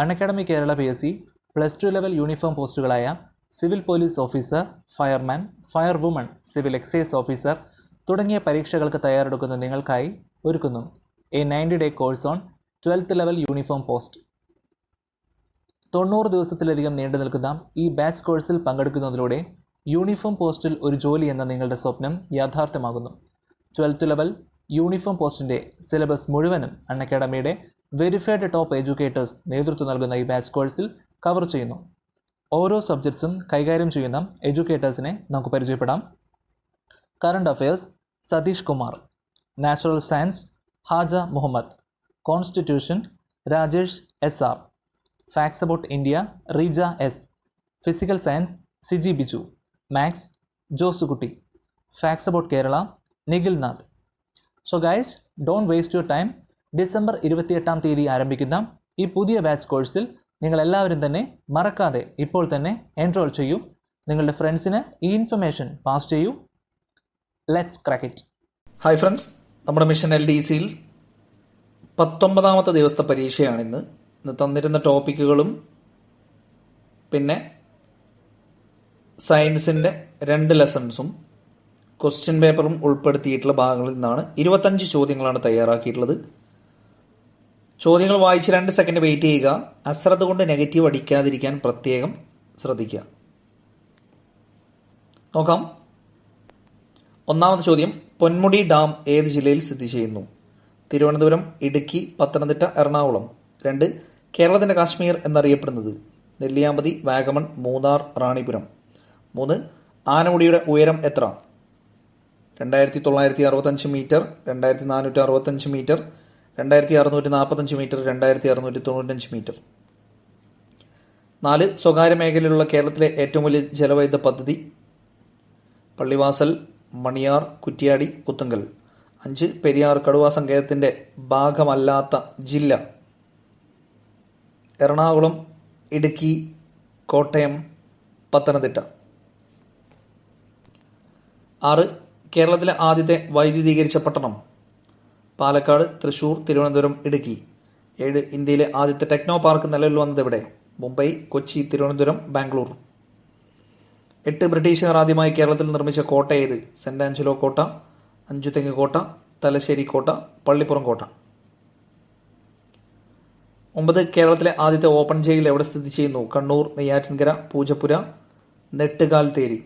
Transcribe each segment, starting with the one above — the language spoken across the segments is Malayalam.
Unacademy Kerala PSC +2 level uniform പോസ്റ്റുകളായ civil police officer, fireman, fire woman, civil excise officer തുടങ്ങിയ പരീക്ഷകൾക്ക് തയ്യാറെടുക്കുന്ന നിങ്ങൾക്കായി ഒരുക്കുന്നു a 90-day course on 12th level uniform post. 90 ദിവസത്തിലധികം നീണ്ടു നിൽക്കുന്ന ഈ ബാച്ച് കോഴ്സിൽ പങ്കെടുക്കുന്നതിലൂടെ യൂണിഫോം പോസ്റ്റിൽ ഒരു ജോലി എന്ന നിങ്ങളുടെ സ്വപ്നം യാഥാർത്ഥ്യമാകുന്നു. 12th ലെവൽ യൂണിഫോം പോസ്റ്റിൻ്റെ സിലബസ് മുഴുവനും അൺഅക്കാഡമിയുടെ വെരിഫൈഡ് ടോപ്പ് എഡ്യൂക്കേറ്റേഴ്സ് നേതൃത്വം നൽകുന്ന ഈ ബാച്ച് കോഴ്സിൽ കവർ ചെയ്യുന്നു. ഓരോ സബ്ജക്ട്സും കൈകാര്യം ചെയ്യുന്ന എഡ്യൂക്കേറ്റേഴ്സിനെ നമുക്ക് പരിചയപ്പെടാം. Current affairs Satish Kumar, natural science Haja Muhammad, constitution Rajesh SR, facts about India Reeja S, physical science Siji Biju, maths Josekutty, facts about Kerala Nikhil Nath. So guys, don't waste your time. December 28-ാം തീയതി ആരംഭിക്കുന്ന ഈ പുതിയ ബാച്ച് കോഴ്സിൽ നിങ്ങൾ എല്ലാവരും തന്നെ മറക്കാതെ ഇപ്പോൾ തന്നെ എൻറോൾ ചെയ്യൂ. നിങ്ങളുടെ ഫ്രണ്ട്സിന് ഈ ഇൻഫർമേഷൻ പാസ് ചെയ്യൂ. Let's crack it. Hi friends, നമ്മുടെ മിഷൻ LDCയിൽ 19ാമത്തെ ദിവസത്തെ പരീക്ഷയാണിന്ന്. ഇന്ന് തന്നിരുന്ന ടോപ്പിക്കുകളും പിന്നെ സയൻസിന്റെ 2 ലെസൺസും ക്വസ്റ്റ്യൻ പേപ്പറും ഉൾപ്പെടുത്തിയിട്ടുള്ള ഭാഗങ്ങളിൽ നിന്നാണ് 25 ചോദ്യങ്ങളാണ് തയ്യാറാക്കിയിട്ടുള്ളത്. ചോദ്യങ്ങൾ വായിച്ച് 2 സെക്കൻഡ് വെയിറ്റ് ചെയ്യുക. അശ്രദ്ധ കൊണ്ട് നെഗറ്റീവ് അടിക്കാതിരിക്കാൻ പ്രത്യേകം ശ്രദ്ധിക്കുക. നോക്കാം. ഒന്നാമത്തെ ചോദ്യം, പൊന്മുടി ഡാം ഏത് ജില്ലയിൽ സ്ഥിതി ചെയ്യുന്നു? തിരുവനന്തപുരം, ഇടുക്കി, പത്തനംതിട്ട, എറണാകുളം. 2. കേരളത്തിന്റെ കാശ്മീർ എന്നറിയപ്പെടുന്നത്? നെല്ലിയാമ്പതി, വാഗമൺ, മൂന്നാർ, റാണിപുരം. 3. ആനമുടിയുടെ ഉയരം എത്ര? 2965 മീറ്റർ, 2465 മീറ്റർ, 2645 മീറ്റർ, 2695 മീറ്റർ. 4. സ്വകാര്യ മേഖലയിലുള്ള കേരളത്തിലെ ഏറ്റവും വലിയ ജലവൈദ്യുത പദ്ധതി? പള്ളിവാസൽ, മണിയാർ, കുറ്റ്യാടി, കുത്തുങ്കൽ. 5. പെരിയാർ കടുവാ സങ്കേതത്തിന്റെ ഭാഗമല്ലാത്ത ജില്ല? എറണാകുളം, ഇടുക്കി, കോട്ടയം, പത്തനംതിട്ട. 6. കേരളത്തിലെ ആദ്യത്തെ വൈദ്യുതീകരിച്ച പട്ടണം? പാലക്കാട്, തൃശൂർ, തിരുവനന്തപുരം, ഇടുക്കി. 7. ഇന്ത്യയിലെ ആദ്യത്തെ ടെക്നോ പാർക്ക് നിലവിൽ വന്നത് എവിടെ? മുംബൈ, കൊച്ചി, തിരുവനന്തപുരം, ബാംഗ്ലൂർ. 8. ബ്രിട്ടീഷുകാർ ആദ്യമായി കേരളത്തിൽ നിർമ്മിച്ച കോട്ട ഏത്? സെന്റ് ആഞ്ചലോ കോട്ട, അഞ്ചുതെങ്ങ് കോട്ട, തലശ്ശേരി കോട്ട, പള്ളിപ്പുറം കോട്ട. 9. കേരളത്തിലെ ആദ്യത്തെ ഓപ്പൺ ജയിൽ എവിടെ സ്ഥിതി ചെയ്യുന്നു? കണ്ണൂർ, നെയ്യാറ്റിൻകര, പൂജപ്പുര, നെട്ടുകാൽ തേരി.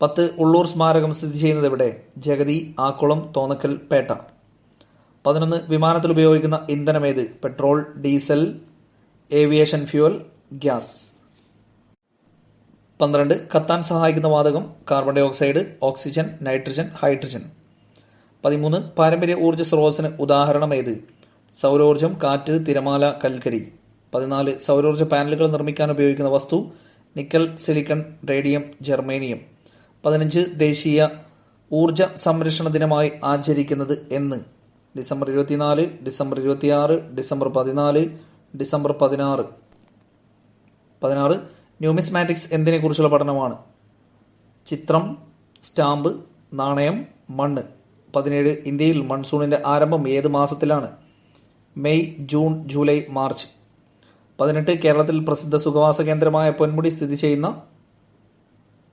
10. ഉള്ളൂർ സ്മാരകം സ്ഥിതി ചെയ്യുന്നത് എവിടെ? ജഗതി, ആക്കുളം, തോന്നക്കൽ, പേട്ട. 11. വിമാനത്തിൽ ഉപയോഗിക്കുന്ന ഇന്ധനം ഏത്? Petrol, diesel, aviation fuel, gas. 12. കത്താൻ സഹായിക്കുന്ന വാതകം? Carbon dioxide, oxygen, nitrogen, hydrogen. 13. പാരമ്പര്യ ഊർജ്ജ സ്രോതസ്സിന് ഉദാഹരണം ഏത്? സൗരോർജ്ജം, കാറ്റ്, തിരമാല, കൽക്കരി. 14. സൗരോർജ്ജ പാനലുകൾ നിർമ്മിക്കാൻ ഉപയോഗിക്കുന്ന വസ്തു? Nickel, silicon, radium, germanium. 15. ദേശീയ ഊർജ സംരക്ഷണ ദിനമായി ആചരിക്കുന്നത് എന്ന്? December 24, December 26, December 14, December 16. 16. Numismatics എന്തിനെ കുറിച്ചുള്ള പഠനമാണ്? ചിത്രം, സ്റ്റാമ്പ്, നാണയം, മണ്ണ്. 17. ഇന്ത്യയിൽ മൺസൂണിന്റെ ആരംഭം ഏത് മാസത്തിലാണ്? May, June, July, March. 18. കേരളത്തിൽ പ്രസിദ്ധ സുഖവാസ കേന്ദ്രമായ പൊന്മുടി സ്ഥിതി ചെയ്യുന്ന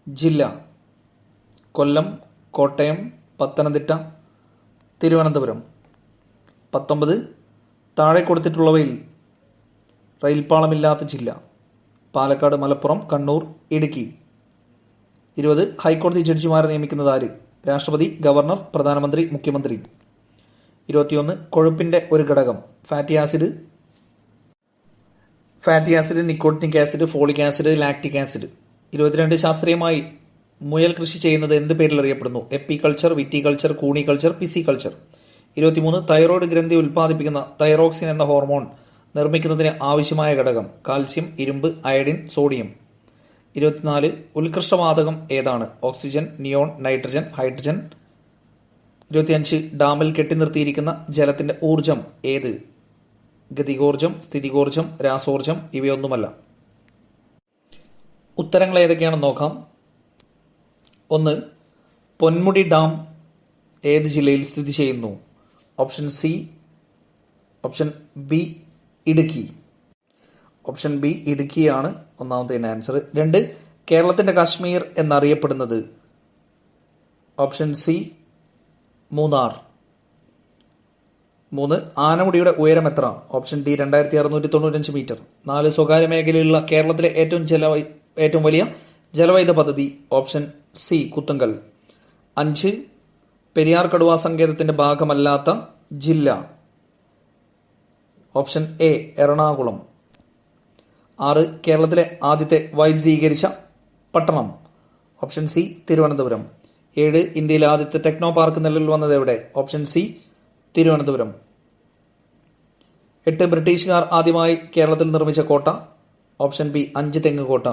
ജില്ല? കൊല്ലം, കോട്ടയം, പത്തനംതിട്ട, തിരുവനന്തപുരം. 19. താഴെ കൊടുത്തിട്ടുള്ളവയിൽ റെയിൽപാളമില്ലാത്ത ജില്ല? പാലക്കാട്, മലപ്പുറം, കണ്ണൂർ, ഇടുക്കി. 20. ഹൈക്കോടതി ജഡ്ജിമാരെ നിയമിക്കുന്നത് ആര്? രാഷ്ട്രപതി, ഗവർണർ, പ്രധാനമന്ത്രി, മുഖ്യമന്ത്രി. 21. കൊഴുപ്പിന്റെ ഒരു ഘടകം? Fatty acid, nicotinic acid, folic acid, lactic acid. 22. ശാസ്ത്രീയമായി മുയൽ കൃഷി ചെയ്യുന്നത് എന്ത് പേരിൽ അറിയപ്പെടുന്നു? എപ്പികൾച്ചർ, വിറ്റികൾച്ചർ, കൂണികൾച്ചർ, പിസികൾച്ചർ. 23. തൈറോയ്ഡ് ഗ്രന്ഥി ഉൽപ്പാദിപ്പിക്കുന്ന തൈറോക്സിൻ എന്ന ഹോർമോൺ നിർമ്മിക്കുന്നതിന് ആവശ്യമായ ഘടകം? കാൽസ്യം, ഇരുമ്പ്, അയഡിൻ, സോഡിയം. 24. ഉത്കൃഷ്ടവാതകം ഏതാണ്? Oxygen, neon, nitrogen, hydrogen. 25. ഡാമിൽ കെട്ടിനിർത്തിയിരിക്കുന്ന ജലത്തിന്റെ ഊർജം ഏത്? ഗതികോർജം, സ്ഥിതികോർജം, രാസോർജം. ഇവയൊന്നുമല്ല. ഉത്തരങ്ങൾ ഏതൊക്കെയാണെന്ന് നോക്കാം. 1. പൊന്മുടി ഡാം ഏത് ജില്ലയിൽ സ്ഥിതി ചെയ്യുന്നു? Option C, option B, Idukki. Option B ഇടുക്കിയാണ് ഒന്നാമത്തെ ആൻസർ. 2 കേരളത്തിന്റെ കാശ്മീർ എന്നറിയപ്പെടുന്നത്. Option C Munnar. 3 ആനമുടിയുടെ ഉയരം എത്ര? Option D 2695 metre. 4 സ്വകാര്യ മേഖലയിലുള്ള കേരളത്തിലെ ഏറ്റവും വലിയ ജലവൈദ്യുത പദ്ധതി. Option C Kuthumkal. 5 പെരിയാർ കടുവാ സങ്കേതത്തിന്റെ ഭാഗമല്ലാത്ത ജില്ല. Option A Ernakulam. 6 കേരളത്തിലെ ആദ്യത്തെ വൈദ്യുതീകരിച്ച പട്ടണം. Option C Thiruvananthapuram. 7 ഇന്ത്യയിലെ ആദ്യത്തെ ടെക്നോ പാർക്ക് നിലവിൽ വന്നത് എവിടെ? Option C Thiruvananthapuram. 8 ബ്രിട്ടീഷുകാർ ആദ്യമായി കേരളത്തിൽ നിർമ്മിച്ച കോട്ട. ഓപ്ഷൻ ബി 5 തെങ്ങ് കോട്ട.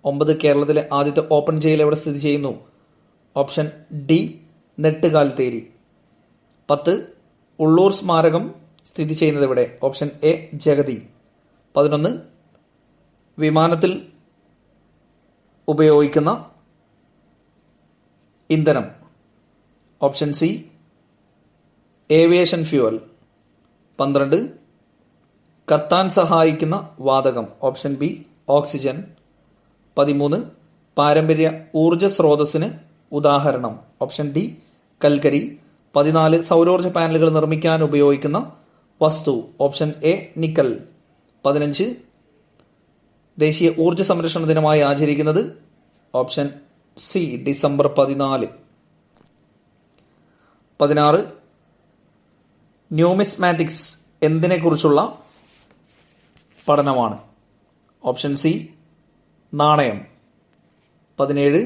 9 കേരളത്തിലെ ആദ്യത്തെ ഓപ്പൺ ജയിൽ എവിടെ സ്ഥിതി ചെയ്യുന്നു? Option D Nettukaltheri. 10 ഉള്ളൂർ സ്മാരകം സ്ഥിതി ചെയ്യുന്നത് എവിടെ? Option A Jagathy. 11 വിമാനത്തിൽ ഉപയോഗിക്കുന്ന ഇന്ധനം. Option C aviation fuel. 12 കത്താൻ സഹായിക്കുന്ന വാതകം. Option B oxygen. 13 പാരമ്പര്യ ഊർജ സ്രോതസ്സിന് ഉദാഹരണം. ഓപ്ഷൻ ഡി കൽക്കരി. 14 സൗരോർജ പാനലുകൾ നിർമ്മിക്കാൻ ഉപയോഗിക്കുന്ന വസ്തു. Option A nickel. 15 ദേശീയ ഊർജ സംരക്ഷണ ദിനമായി ആചരിക്കുന്നത്. Option C December 14. 16 ന്യൂമിസ്മാറ്റിക്സ് എന്തിനെ കുറിച്ചുള്ള പഠനമാണ്? ഓപ്ഷൻ സി നാണയം. 17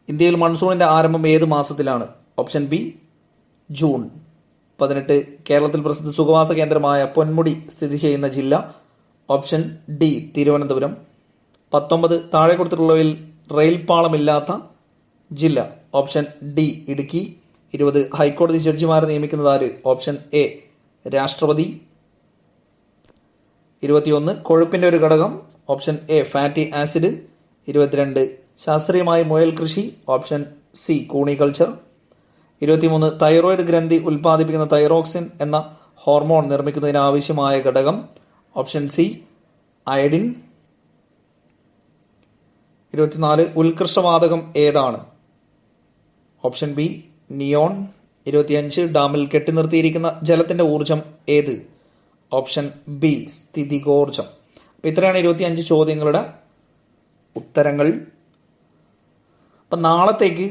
ഇന്ത്യയിൽ മൺസൂണിന്റെ ആരംഭം ഏത് മാസത്തിലാണ്? Option B June. 18 കേരളത്തിൽ പ്രസിദ്ധ സുഖവാസ കേന്ദ്രമായ പൊന്മുടി സ്ഥിതി ചെയ്യുന്ന ജില്ല. Option D Thiruvananthapuram. 19 താഴെ കൊടുത്തിട്ടുള്ളവയിൽ റെയിൽ പാളമില്ലാത്ത ജില്ല. Option D Idukki. 20 ഹൈക്കോടതി ജഡ്ജിമാരെ നിയമിക്കുന്നത് ആര്? ഓപ്ഷൻ എ രാഷ്ട്രപതി. 21 കൊഴുപ്പിന്റെ ഒരു ഘടകം. Option A fatty acid. 22 ശാസ്ത്രീയമായി മുയൽ കൃഷി. ഓപ്ഷൻ സി കൂണി കൾച്ചർ. 23 തൈറോയിഡ് ഗ്രന്ഥി ഉൽപ്പാദിപ്പിക്കുന്ന തൈറോക്സിൻ എന്ന ഹോർമോൺ നിർമ്മിക്കുന്നതിന് ആവശ്യമായ ഘടകം. Option C iodine. 24 ഉത്കൃഷ്ടവാതകം ഏതാണ്? Option B neon. 25 ഡാമിൽ കെട്ടി നിർത്തിയിരിക്കുന്ന ജലത്തിന്റെ ഊർജം ഏത്? ഓപ്ഷൻ ബി സ്ഥിതികോർജം. അപ്പൊ ഇത്രയാണ് 25 ചോദ്യങ്ങളുടെ ഉത്തരങ്ങൾ. അപ്പൊ നാളത്തേക്ക്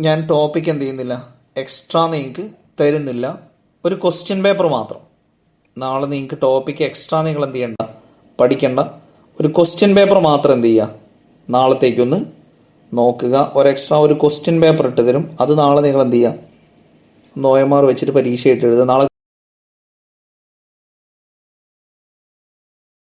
ഞാൻ ടോപ്പിക് എന്ത് ചെയ്യുന്നില്ല, എക്സ്ട്രാ നിങ്ങൾക്ക് തരുന്നില്ല. ഒരു ക്വസ്റ്റ്യൻ പേപ്പർ മാത്രം. നാളെ നിങ്ങൾക്ക് ടോപ്പിക് എക്സ്ട്രാ നിങ്ങൾ എന്ത് ചെയ്യണ്ട, പഠിക്കണ്ട. ഒരു ക്വസ്റ്റ്യൻ പേപ്പർ മാത്രം എന്ത് ചെയ്യുക, നാളത്തേക്കൊന്ന് നോക്കുക. ഒരു എക്സ്ട്രാ ഒരു ക്വസ്റ്റ്യൻ പേപ്പർ ഇട്ട് തരും. അത് നാളെ നിങ്ങൾ എന്ത് ചെയ്യുക, OMR വെച്ചിട്ട് പരീക്ഷ ഇട്ട് എഴുതുക. നാളെ